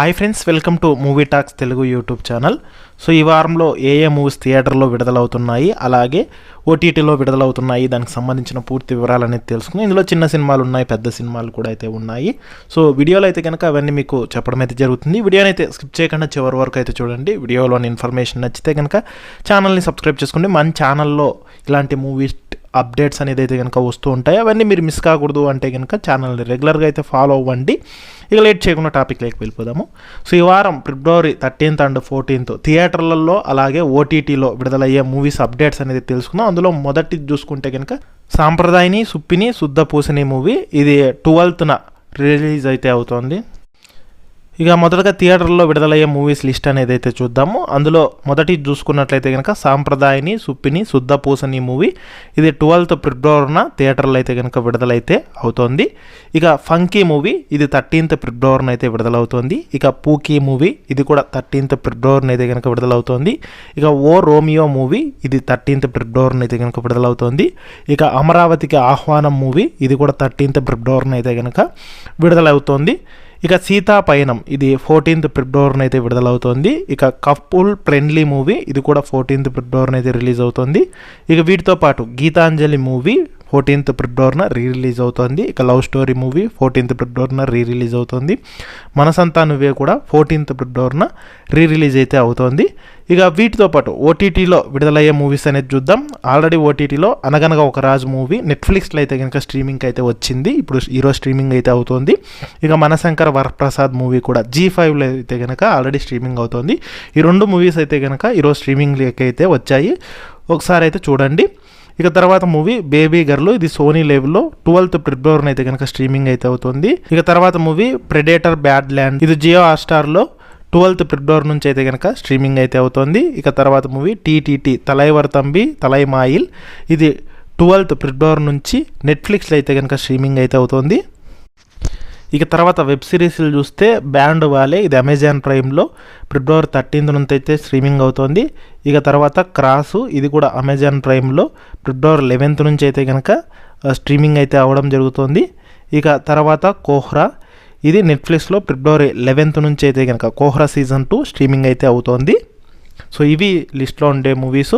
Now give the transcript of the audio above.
Hi friends, welcome to movie talks Telugu YouTube channel. So ఈ వారంలో ఏ movies థియేటర్లో విడుదలవుతున్నాయి, అలాగే ఓటీటీలో విడుదలవుతున్నాయి, దానికి సంబంధించిన పూర్తి వివరాలు అనేది తెలుసుకుని ఇందులో చిన్న సినిమాలు ఉన్నాయి, పెద్ద సినిమాలు కూడా అయితే ఉన్నాయి. సో వీడియోలో అయితే కనుక అవన్నీ మీకు చెప్పడం అయితే జరుగుతుంది. వీడియోని అయితే స్కిప్ చేయకుండా చివరి వరకు అయితే చూడండి. వీడియోలోని ఇన్ఫర్మేషన్ నచ్చితే కనుక ఛానల్ని సబ్స్క్రైబ్ చేసుకోండి. మన ఛానల్లో ఇలాంటి మూవీస్ అప్డేట్స్ అనేది అయితే కనుక వస్తూ ఉంటాయి. అవన్నీ మీరు మిస్ కాకూడదు అంటే కనుక ఛానల్ని రెగ్యులర్గా అయితే ఫాలో అవ్వండి. ఇక లేట్ చేయకుండా టాపిక్లోకి వెళ్ళిపోదాము. సో ఈ వారం ఫిబ్రవరి 13th and 14th థియేటర్లలో అలాగే ఓటీటీలో విడుదలయ్యే మూవీస్ అప్డేట్స్ అనేది తెలుసుకుందాం. అందులో మొదటి చూసుకుంటే కనుక సాంప్రదాయని సుప్పిని శుద్ధ పూసని మూవీ, ఇది 12th రిలీజ్ అయితే అవుతోంది. ఇక మొదటగా థియేటర్లో విడుదలయ్యే మూవీస్ లిస్ట్ అనేది అయితే చూద్దాము. అందులో మొదటి చూసుకున్నట్లయితే కనుక సాంప్రదాయని సుప్పిని శుద్ధ పూసని మూవీ, ఇది 12th ఫిబ్రవరిన థియేటర్లో అయితే కనుక విడుదలైతే అవుతోంది. ఇక ఫంకీ మూవీ, ఇది 13th ఫిబ్రవరిన అయితే విడుదలవుతోంది. ఇక పూకీ మూవీ, ఇది కూడా 13th ఫిబ్రవరిన అయితే కనుక విడుదలవుతోంది. ఇక ఓ రోమియో మూవీ, ఇది 13th ఫిబ్రవరిన అయితే కనుక విడుదలవుతోంది. ఇక అమరావతికి ఆహ్వానం మూవీ, ఇది కూడా 13th ఫిబ్రవరిన అయితే కనుక విడుదలవుతోంది. ఇక సీతా పయనం, ఇది 14th ఫిబ్రవరిన అయితే విడుదలవుతోంది. ఇక కపుల్ ఫ్రెండ్లీ మూవీ, ఇది కూడా 14th ఫిబ్రవరిన అయితే రిలీజ్ అవుతుంది. ఇక వీటితో పాటు గీతాంజలి మూవీ 14th ఫిబ్రవరిన రిలీజ్ అవుతుంది. ఇక లవ్ స్టోరీ మూవీ 14th ఫిబ్రవరిన రిలీజ్ అవుతుంది. మనసంతా నువ్వే కూడా 14th ఫిబ్రవరిన రిలీజ్ అయితే అవుతుంది. ఇక వీటితో పాటు ఓటీటీలో విడుదలయ్యే మూవీస్ అనేది చూద్దాం. ఆల్రెడీ ఓటీటీలో అనగనగా ఒక రాజు మూవీ నెట్ఫ్లిక్స్లో అయితే కనుక స్ట్రీమింగ్ అయితే వచ్చింది. ఇప్పుడు ఈరోజు స్ట్రీమింగ్ అయితే అవుతుంది. ఇక మనశంకర వరప్రసాద్ మూవీ కూడా G5లో అయితే కనుక ఆల్రెడీ స్ట్రీమింగ్ అవుతుంది. ఈ రెండు మూవీస్ అయితే కనుక ఈరోజు స్ట్రీమింగ్లోకి అయితే వచ్చాయి, ఒకసారి అయితే చూడండి. ఇక తర్వాత మూవీ బేబీ గర్ల్, ఇది సోనీ లెవెల్లో 12th ఫిబ్రవరిన అయితే కనుక స్ట్రీమింగ్ అయితే అవుతుంది. ఇక తర్వాత మూవీ ప్రెడేటర్ బ్యాడ్ ల్యాండ్, ఇది జియో హాట్స్టార్లో 12th ఫిబ్రవరి నుంచి అయితే కనుక స్ట్రీమింగ్ అయితే అవుతుంది. ఇక తర్వాత మూవీ TTT తలైవర్ తంబి తలైమాయిల్, ఇది 12th ఫిబ్రవరి నుంచి నెట్ఫ్లిక్స్లో అయితే కనుక స్ట్రీమింగ్ అయితే అవుతుంది. ఇక తర్వాత వెబ్ సిరీస్లు చూస్తే బ్యాండ్ వాలే, ఇది అమెజాన్ ప్రైమ్లో ఫిబ్రవరి 13th నుంచి అయితే స్ట్రీమింగ్ అవుతుంది. ఇక తర్వాత క్రాసు, ఇది కూడా అమెజాన్ ప్రైమ్లో ఫిబ్రవరి 11th నుంచి అయితే కనుక స్ట్రీమింగ్ అయితే అవ్వడం జరుగుతుంది. ఇక తర్వాత కోహ్రా, ఇది నెట్ఫ్లిక్స్లో ఫిబ్రవరి 11th నుంచి అయితే కనుక కోహ్రా సీజన్ 2 స్ట్రీమింగ్ అయితే అవుతోంది. సో ఇవి లిస్ట్లో ఉండే మూవీస్.